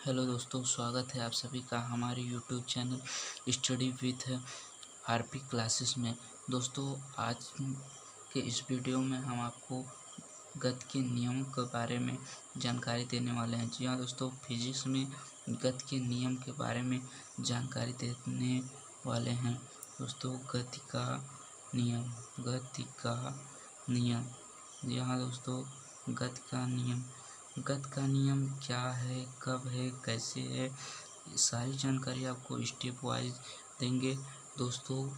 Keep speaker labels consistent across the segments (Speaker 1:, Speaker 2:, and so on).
Speaker 1: Hello दोस्तों, स्वागत है आप सभी का हमारे YouTube channel study with RP classes में। दोस्तों, आज के इस वीडियो में हम आपको गति के नियमों के बारे में जानकारी देने वाले हैं। जी हाँ दोस्तों, फिजिक्स में गति के नियम के बारे में जानकारी देने वाले हैं। दोस्तों, गति का नियम। जी हाँ दोस्तों, गति का नियम क्या है, कब है, कैसे है, सारी जानकारी आपको स्टेप वाइज देंगे। दोस्तों,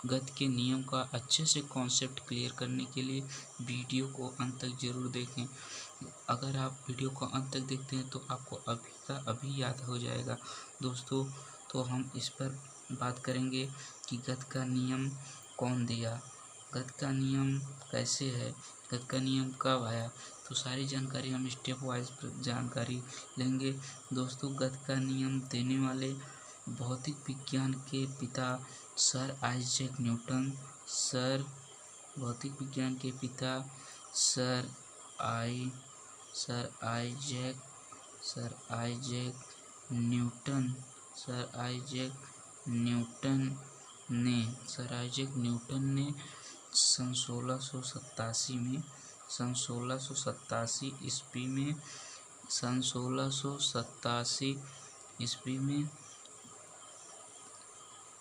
Speaker 1: गति के नियम का अच्छे से कॉन्सेप्ट क्लियर करने के लिए वीडियो को अंत तक जरूर देखें। अगर आप वीडियो को अंत तक देखते हैं तो आपको अभी का अभी याद हो जाएगा। दोस्तों, तो हम इस पर बात करेंगे कि गति का नियम कौन दिया, गति का नियम कैसे है, गति का नियम कब आया, तो सारी जानकारी हम स्टेप वाइज जानकारी लेंगे। दोस्तों, गति का नियम देने वाले भौतिक विज्ञान के पिता सर आइजैक न्यूटन। भौतिक विज्ञान के पिता सर आइजैक न्यूटन ने सन 1687 ईस्वी में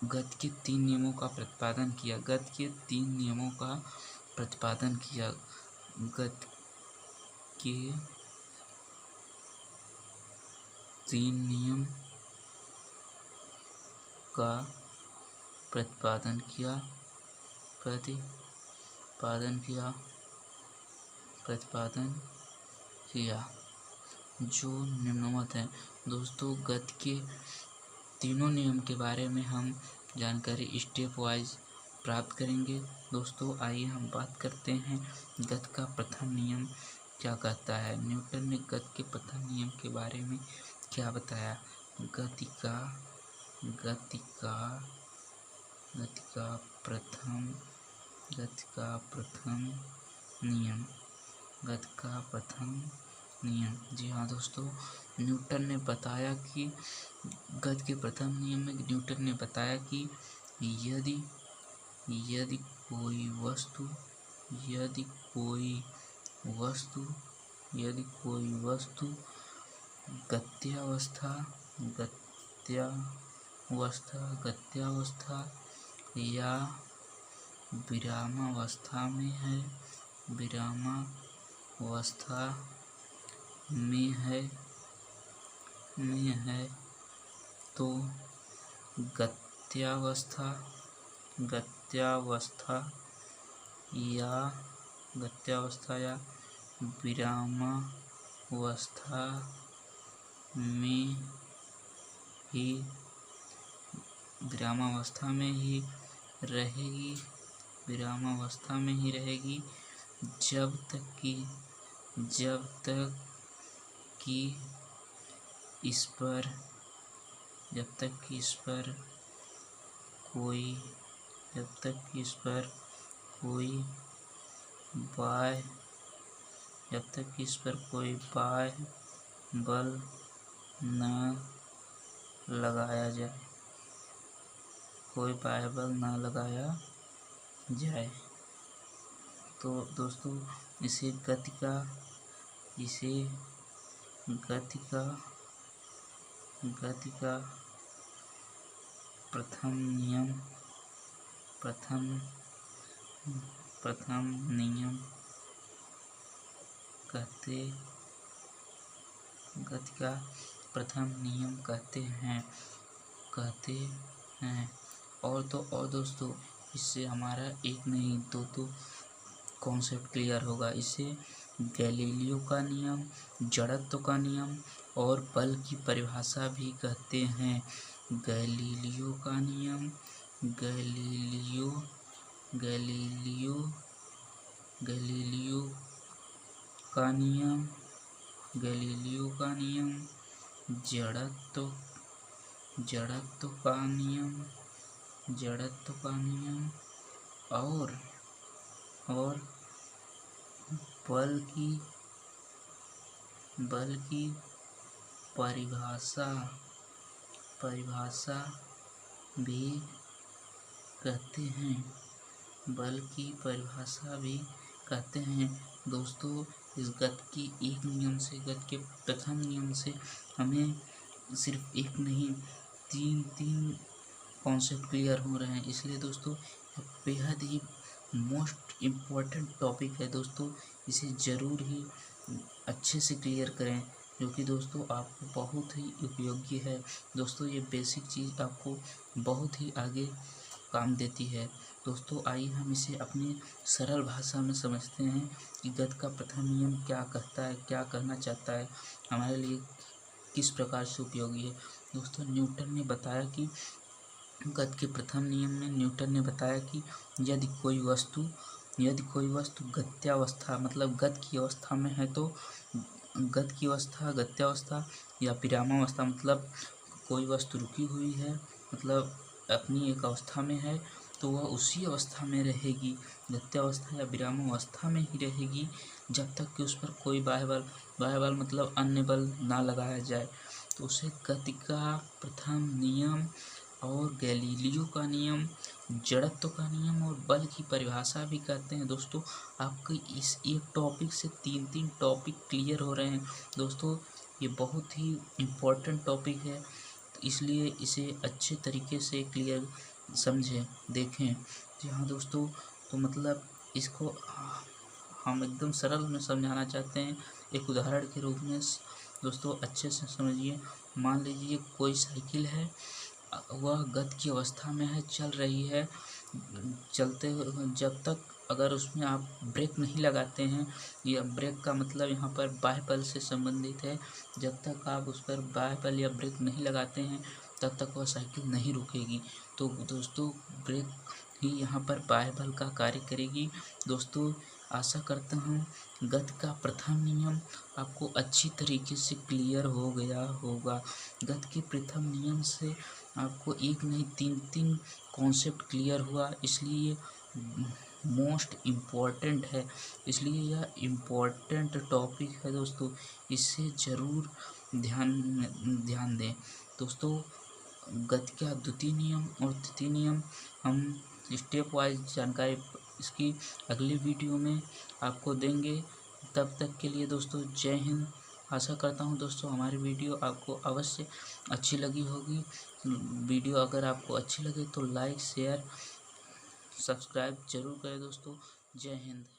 Speaker 1: गति के 3 नियमों का प्रतिपादन किया। गति के 3 नियमों का प्रतिपादन किया। गति के 3 नियम का प्रतिपादन किया जो निम्नवत है। दोस्तों, गति के तीनों नियम के बारे में हम जानकारी स्टेप वाइज प्राप्त करेंगे। दोस्तों, आइए हम बात करते हैं गति का प्रथम नियम क्या कहता है। न्यूटन ने गति के प्रथम नियम के बारे में क्या बताया। गति का प्रथम नियम। जी हाँ दोस्तों, न्यूटन ने बताया कि गति के प्रथम नियम में न्यूटन ने बताया कि यदि कोई वस्तु गत्यावस्था या विरामावस्था में है तो गत्यावस्था या विरामावस्था में ही रहेगी जब तक कि इस पर कोई बाह्य बल न लगाया जाए। तो दोस्तों, इसे गति का प्रथम नियम कहते हैं। और दोस्तों, इससे हमारा एक नहीं दो कॉन्सेप्ट क्लियर होगा। इसे गैलीलियो का नियम, जड़त्व का नियम और बल की परिभाषा भी कहते हैं। गैलीलियो का नियम जड़त्व का नियम और बल की परिभाषा भी कहते हैं, बल की परिभाषा भी कहते हैं। दोस्तों इस गति की एक नियम से, गति के प्रथम नियम से हमें सिर्फ एक नहीं तीन कॉन्सेप्ट क्लियर हो रहे हैं। इसलिए दोस्तों बेहद ही मोस्ट इम्पॉर्टेंट टॉपिक है दोस्तों, इसे ज़रूर ही अच्छे से क्लियर करें, जो कि दोस्तों आपको बहुत ही उपयोगी है। दोस्तों ये बेसिक चीज़ आपको बहुत ही आगे काम देती है। दोस्तों आइए हम इसे अपनी सरल भाषा में समझते हैं कि गति का प्रथम नियम क्या कहता है, क्या कहना चाहता है, हमारे लिए किस प्रकार से उपयोगी है। दोस्तों न्यूटन ने बताया कि गति के प्रथम नियम में न्यूटन ने बताया कि यदि कोई वस्तु गत्यावस्था मतलब गति की अवस्था में है तो गति की अवस्था, गत्यावस्था या विरामावस्था मतलब कोई वस्तु रुकी हुई है मतलब अपनी एक अवस्था में है तो वह उसी अवस्था में रहेगी, गत्यावस्था या विरामावस्था में ही रहेगी जब तक कि उस पर कोई बाह्य बल मतलब अन्य बल ना लगाया जाए। तो उसे गति का प्रथम नियम और गैलीलियो का नियम, जड़त्व का नियम और बल की परिभाषा भी कहते हैं। दोस्तों आपको इस एक टॉपिक से तीन टॉपिक क्लियर हो रहे हैं। दोस्तों ये बहुत ही इम्पोर्टेंट टॉपिक है, इसलिए इसे अच्छे तरीके से क्लियर समझें, देखें। जी हाँ दोस्तों, तो मतलब इसको हम एकदम सरल में समझाना चाहते हैं एक उदाहरण के रूप में। दोस्तों अच्छे से समझिए। मान लीजिए कोई साइकिल है, वह गति की अवस्था में है, चल रही है, चलते जब तक अगर उसमें आप ब्रेक नहीं लगाते हैं, या ब्रेक का मतलब यहाँ पर बाह्य बल से संबंधित है, जब तक आप उस पर बाह्य बल या ब्रेक नहीं लगाते हैं तब तक वह साइकिल नहीं रुकेगी। तो दोस्तों ब्रेक ही यहाँ पर बाह्य बल का कार्य करेगी। दोस्तों आशा करता हूँ गति का प्रथम नियम आपको अच्छी तरीके से क्लियर हो गया होगा। गति के प्रथम नियम से आपको एक नहीं तीन कॉन्सेप्ट क्लियर हुआ, इसलिए मोस्ट इम्पॉर्टेंट है, इसलिए यह इम्पॉर्टेंट टॉपिक है दोस्तों, इससे ज़रूर ध्यान दें। दोस्तों गति का द्वितीय नियम और तृतीय नियम हम स्टेप वाइज जानकारी इसकी अगली वीडियो में आपको देंगे। तब तक के लिए दोस्तों जय हिंद। आशा करता हूँ दोस्तों हमारी वीडियो आपको अवश्य अच्छी लगी होगी। वीडियो अगर आपको अच्छी लगे तो लाइक शेयर सब्सक्राइब जरूर करें दोस्तों। जय हिंद।